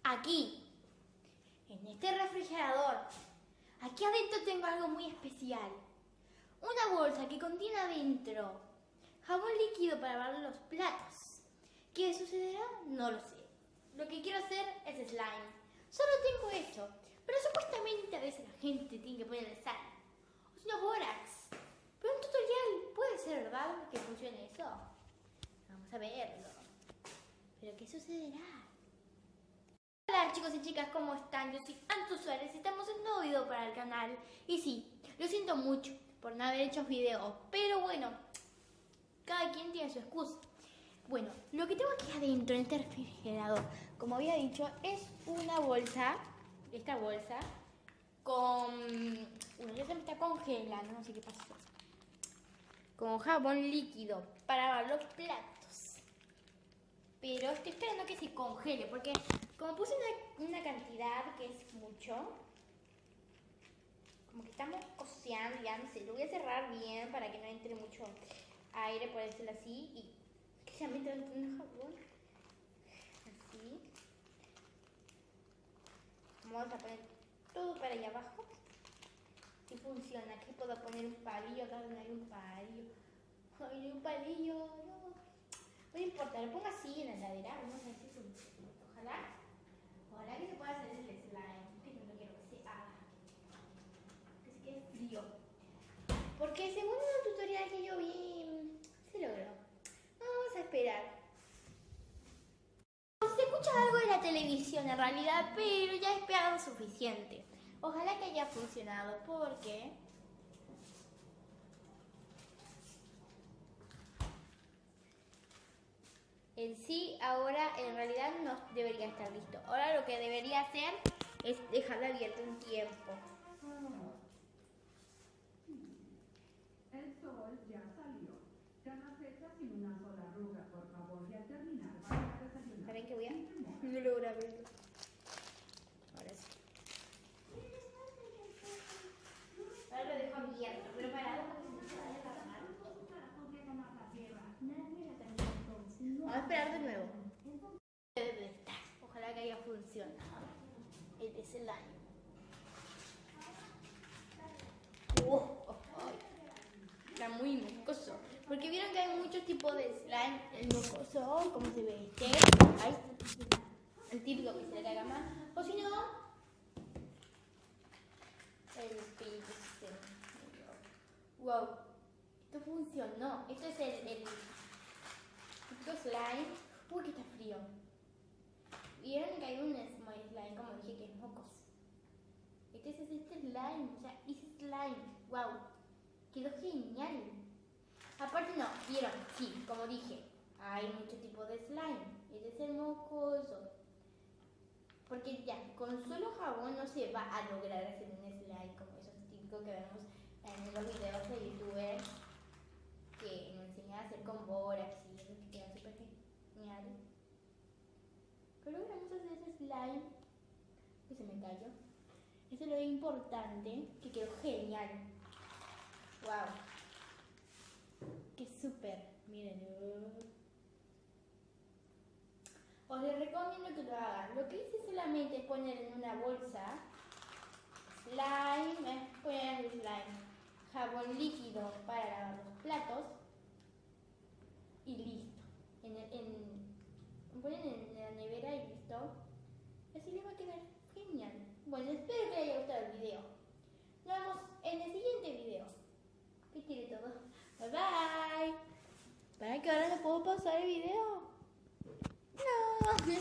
aquí, en este refrigerador, aquí adentro tengo algo muy especial. Una bolsa que contiene adentro jabón líquido para lavar los platos. ¿Qué sucederá? No lo sé. Lo que quiero hacer es slime. Solo tengo eso, pero supuestamente a veces la gente tiene que ponerle sal. O si no, bórax. Pero un tutorial puede ser, ¿verdad? Que funcione eso. Vamos a verlo. ¿Pero qué sucederá? Hola chicos y chicas, ¿cómo están? Yo soy Anto Suarez y estamos en un nuevo video para el canal. Y sí, lo siento mucho por no haber hecho videos, pero bueno, cada quien tiene su excusa. Bueno, lo que tengo aquí adentro en este refrigerador, como había dicho, es una bolsa, esta bolsa, con... Bueno, ya se me está congelando, no sé qué pasó. Con jabón líquido para lavar los platos. Pero estoy esperando que se congele, porque como puse una cantidad que es mucho, como que estamos cocinando, ya no sé, lo voy a cerrar bien para que no entre mucho aire, por decirlo así, y que se meta dentro de un jabón, así. Vamos a poner todo para allá abajo. Si funciona, aquí puedo poner un palillo, acá no hay un palillo. Ay, no hay un palillo, no. No importa, lo pongo así en la heladera, vamos a ver si funciona. Ojalá que se pueda hacer el slime, que no quiero que se haga, que se quede frío. Porque según un tutorial que yo vi, se logró. Vamos a esperar. Se escucha algo de la televisión en realidad, pero ya he esperado suficiente. Ojalá que haya funcionado, porque... en sí, ahora en realidad no debería estar listo. Ahora lo que debería hacer es dejarlo abierto un tiempo. El sol ya salió. Cama seca sin una sola arruga, por favor, y al terminar vaya a desayunar. ¿Saben qué voy a? No logro abrirlo. Ahora sí. Ahora lo dejo abierto, pero parado porque se me va a derramar. Vamos a esperar de nuevo. Debe estar. Ojalá que haya funcionado. Este es el año. Está muy mocoso. Porque vieron que hay muchos tipos de slime. El mocoso, como se ve este. Ay, el típico que se le caga más. O si no, el espíritu. Wow, esto funcionó. Esto es el típico slime. Uy, que está frío. Vieron que hay un slime, como dije, que es mocoso. Este es este slime, o sea, hice slime. Wow, quedó genial. Aparte no, vieron, sí, como dije, hay muchos tipos de slime. Este es el mocoso. Porque ya, con solo jabón no se va a lograr hacer un slime como esos típicos que vemos en los videos de youtubers que nos enseñan a hacer con bórax y eso que queda súper genial. Pero vamos a hacer ese slime que se me cayó. Eso es lo importante, que quedó genial. Wow. Qué súper. Miren. Os les recomiendo que lo hagan. Lo que hice solamente es poner en una bolsa slime, poner slime, jabón líquido para lavar los platos y listo. Ponen en la nevera y listo. Así les va a quedar genial. Bueno, espero que les haya gustado el video. Nos vemos en el siguiente video. Que tiene todo. Bye bye. ¿Para que ahora no puedo pausar el video? No.